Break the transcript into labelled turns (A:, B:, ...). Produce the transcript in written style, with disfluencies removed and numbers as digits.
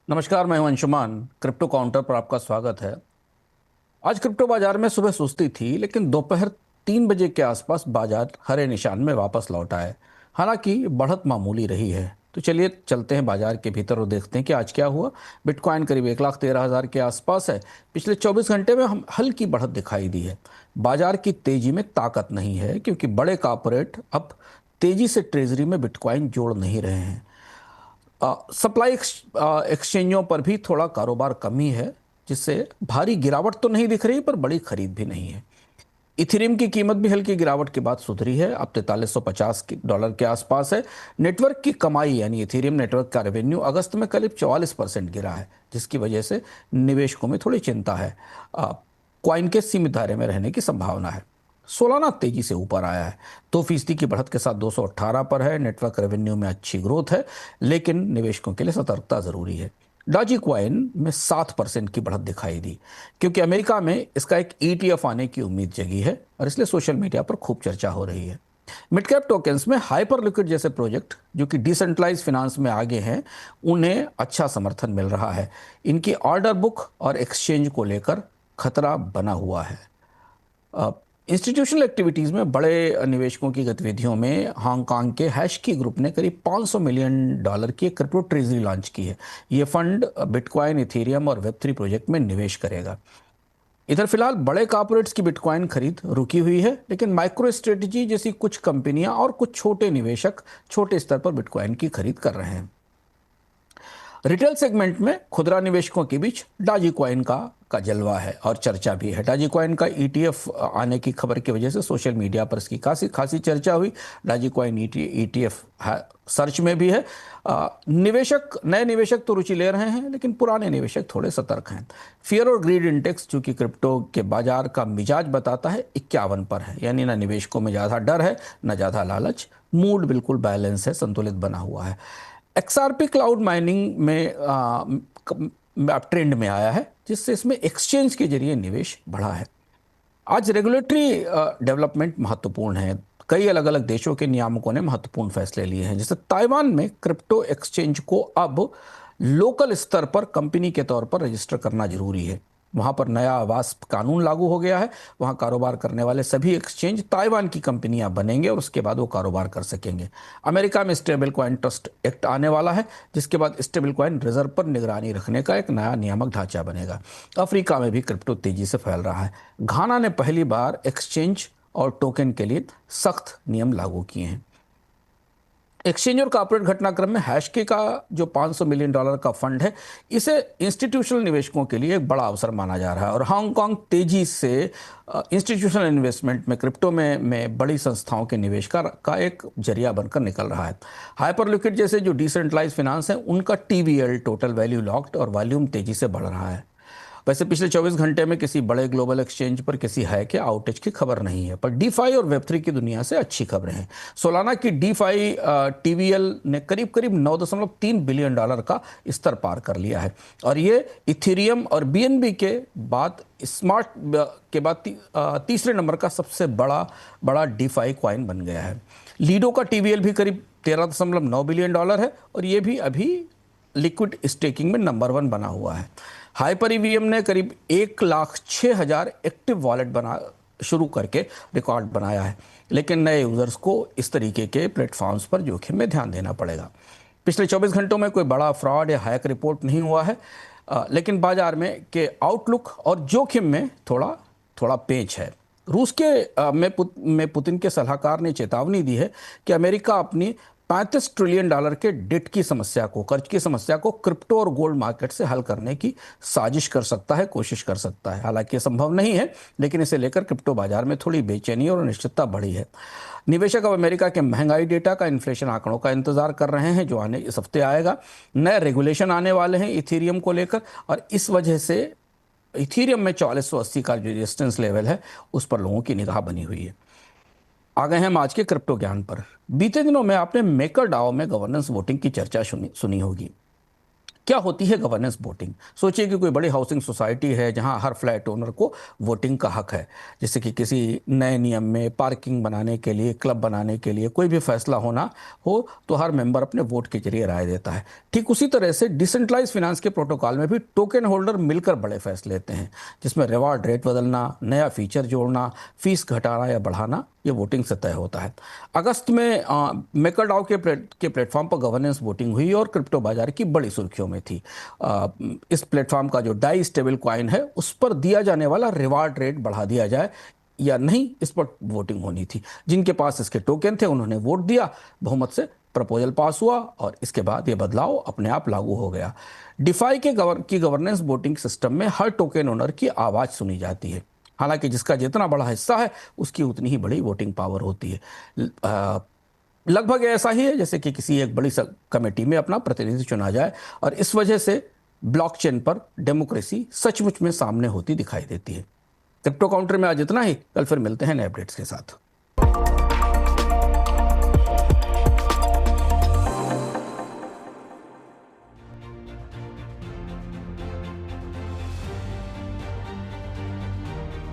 A: नमस्कार, मैं हूं अंशुमान। क्रिप्टो काउंटर पर आपका स्वागत है। आज क्रिप्टो बाजार में सुबह सुस्ती थी, लेकिन दोपहर 3 बजे के आसपास बाजार हरे निशान में वापस लौटा है। हालांकि बढ़त मामूली रही है। तो चलिए चलते हैं बाजार के भीतर और देखते हैं कि आज क्या हुआ। बिटकॉइन करीब 1,13,000 के आसपास है। पिछले 24 घंटे में हम हल्की बढ़त दिखाई दी है। बाजार की तेजी में ताकत नहीं है, क्योंकि बड़े कॉर्पोरेट अब तेजी से ट्रेजरी में बिटकॉइन जोड़ नहीं रहे हैं। सप्लाई एक्सचेंजों पर भी थोड़ा कारोबार कमी है, जिससे भारी गिरावट तो नहीं दिख रही, पर बड़ी खरीद भी नहीं है। इथेरियम की कीमत भी हल्की गिरावट के बाद सुधरी है, अब $4350 के आसपास है। नेटवर्क की कमाई यानी इथेरियम नेटवर्क का रेवेन्यू अगस्त में करीब 44% गिरा है, जिसकी वजह से निवेशकों में थोड़ी चिंता है। कॉइन के सीमित दायरे में रहने की संभावना है। सोलाना तेजी से ऊपर आया है, 2% की बढ़त के साथ 218 पर है। नेटवर्क रेवेन्यू में अच्छी ग्रोथ है, लेकिन निवेशकों के लिए सतर्कता जरूरी है। डॉजी कॉइन में 7% की बढ़त दिखाई दी, क्योंकि अमेरिका में इसका एक ETF आने की उम्मीद जगी है और इसलिए सोशल मीडिया पर खूब चर्चा हो रही है। मिड कैप टोकन्स में हाइपर लिक्विड जैसे प्रोजेक्ट जो कि डिसेंट्रलाइज फाइनेंस में आगे हैं, उन्हें अच्छा समर्थन मिल रहा है। इनकी ऑर्डर बुक और एक्सचेंज को लेकर खतरा बना हुआ है। इंस्टीट्यूशनल एक्टिविटीज़ में बड़े निवेशकों की गतिविधियों में हांगकांग के हैशकी ग्रुप ने करीब $500 मिलियन की एक क्रिप्टो ट्रेजरी लॉन्च की है। ये फंड बिटकॉइन, इथेरियम और वेब3 प्रोजेक्ट में निवेश करेगा। इधर फिलहाल बड़े कॉर्पोरेट्स की बिटकॉइन खरीद रुकी हुई है, लेकिन माइक्रो स्ट्रेटजी जैसी कुछ कंपनियां और कुछ छोटे निवेशक छोटे स्तर पर बिटकॉइन की खरीद कर रहे हैं। रिटेल सेगमेंट में खुदरा निवेशकों के बीच डॉजी कॉइन का जलवा है और चर्चा भी है। डॉजी कॉइन का ETF आने की खबर की वजह से सोशल मीडिया पर इसकी खासी खासी चर्चा हुई। डॉजी कॉइन ETF सर्च में भी है। नए निवेशक तो रुचि ले रहे हैं, लेकिन पुराने निवेशक थोड़े सतर्क हैं। फियर और ग्रीड इंडेक्स, जो कि क्रिप्टो के बाजार का मिजाज बताता है, 51 पर है। यानी ना निवेशकों में ज़्यादा डर है, ना ज़्यादा लालच। मूड बिल्कुल बैलेंस है, संतुलित बना हुआ है। XRP क्लाउड माइनिंग में अब ट्रेंड में आया है, जिससे इसमें एक्सचेंज के जरिए निवेश बढ़ा है। आज रेगुलेटरी डेवलपमेंट महत्वपूर्ण है। कई अलग अलग देशों के नियामकों ने महत्वपूर्ण फैसले लिए हैं। जैसे ताइवान में क्रिप्टो एक्सचेंज को अब लोकल स्तर पर कंपनी के तौर पर रजिस्टर करना जरूरी है। वहां पर नया आवास कानून लागू हो गया है। वहां कारोबार करने वाले सभी एक्सचेंज ताइवान की कंपनियां बनेंगे और उसके बाद वो कारोबार कर सकेंगे। अमेरिका में स्टेबल कॉइन ट्रस्ट एक्ट आने वाला है, जिसके बाद स्टेबल कॉइन रिजर्व पर निगरानी रखने का एक नया नियामक ढांचा बनेगा। अफ्रीका में भी क्रिप्टो तेजी से फैल रहा है। घाना ने पहली बार एक्सचेंज और टोकन के लिए सख्त नियम लागू किए हैं। एक्सचेंज और कॉर्पोरेट घटनाक्रम में हैशके का जो $500 मिलियन का फंड है, इसे इंस्टीट्यूशनल निवेशकों के लिए एक बड़ा अवसर माना जा रहा है। और हांगकांग तेजी से इंस्टीट्यूशनल इन्वेस्टमेंट में क्रिप्टो में बड़ी संस्थाओं के निवेश का एक जरिया बनकर निकल रहा है। हाइपर लिक्विड जैसे जो डिसेंट्रलाइज फाइनेंस है, उनका TVL, टोटल वैल्यू लॉक्ड, और वॉल्यूम तेजी से बढ़ रहा है। वैसे पिछले 24 घंटे में किसी बड़े ग्लोबल एक्सचेंज पर किसी हैक या आउटेज की खबर नहीं है, पर DeFi और Web3 की दुनिया से अच्छी खबरें हैं। सोलाना की DeFi TVL ने करीब करीब $9.3 बिलियन का स्तर पार कर लिया है, और ये इथेरियम और BNB के बाद स्मार्ट के बाद तीसरे नंबर का सबसे बड़ा DeFi कॉइन बन गया है। लीडो का TVL भी करीब $13.9 बिलियन है, और ये भी अभी लिक्विड स्टेकिंग में नंबर 1 बना हुआ है। हाइपर ईवीएम ने करीब 1,06,000 एक्टिव वॉलेट बना शुरू करके रिकॉर्ड बनाया है, लेकिन नए यूजर्स को इस तरीके के प्लेटफॉर्म्स पर जोखिम में ध्यान देना पड़ेगा। पिछले 24 घंटों में कोई बड़ा फ्रॉड या हैक रिपोर्ट नहीं हुआ है, लेकिन बाजार में के आउटलुक और जोखिम में थोड़ा थोड़ा पेच है। रूस के में पुतिन के सलाहकार ने चेतावनी दी है कि अमेरिका अपनी $35 ट्रिलियन के डेट की समस्या को, कर्ज की समस्या को क्रिप्टो और गोल्ड मार्केट से हल करने की साजिश कर सकता है, कोशिश कर सकता है। हालांकि ये संभव नहीं है, लेकिन इसे लेकर क्रिप्टो बाजार में थोड़ी बेचैनी और अनिश्चितता बढ़ी है। निवेशक अब अमेरिका के महंगाई डेटा का, इन्फ्लेशन आंकड़ों का इंतजार कर रहे हैं, जो आने इस हफ्ते आएगा। नए रेगुलेशन आने वाले हैं इथेरियम को लेकर, और इस वजह से इथेरियम में 4480 का जो रेजिस्टेंस लेवल है, उस पर लोगों की निगाह बनी हुई है। आ गए हम आज के क्रिप्टो ज्ञान पर। बीते दिनों में आपने मेकर डाओ में गवर्नेंस वोटिंग की चर्चा सुनी होगी। क्या होती है गवर्नेंस वोटिंग? सोचिए कि कोई बड़ी हाउसिंग सोसाइटी है जहां हर फ्लैट ओनर को वोटिंग का हक है। जैसे कि किसी नए नियम में पार्किंग बनाने के लिए, क्लब बनाने के लिए कोई भी फैसला होना हो तो हर मेंबर अपने वोट के जरिए राय देता है। ठीक उसी तरह से डिसेंट्रलाइज फाइनेंस के प्रोटोकॉल में भी टोकन होल्डर मिलकर बड़े फैसले लेते हैं, जिसमें रिवार्ड रेट बदलना, नया फीचर जोड़ना, फीस घटाना या बढ़ाना, ये वोटिंग से तय होता है। अगस्त में मेकरडाओ के प्लेटफॉर्म पर गवर्नेंस वोटिंग हुई और क्रिप्टो बाजार की बड़ी सुर्खियों में थी। इस प्लेटफॉर्म का जो डाई स्टेबल कॉइन है उस पर दिया जाने वाला रिवार्ड रेट बढ़ा दिया जाए या नहीं, इस पर वोटिंग होनी थी। जिनके पास इसके टोकन थे उन्होंने वोट दिया, बहुमत से प्रपोजल पास हुआ और इसके बाद ये बदलाव अपने आप लागू हो गया। डिफाई की गवर्नेंस वोटिंग सिस्टम में हर टोकन ओनर की आवाज़ सुनी जाती है। हालांकि जिसका जितना बड़ा हिस्सा है उसकी उतनी ही बड़ी वोटिंग पावर होती है। लगभग ऐसा ही है जैसे कि किसी एक बड़ी कमेटी में अपना प्रतिनिधि चुना जाए, और इस वजह से ब्लॉकचेन पर डेमोक्रेसी सचमुच में सामने होती दिखाई देती है। क्रिप्टो काउंटर में आज इतना ही। कल फिर मिलते हैं नए अपडेट्स के साथ।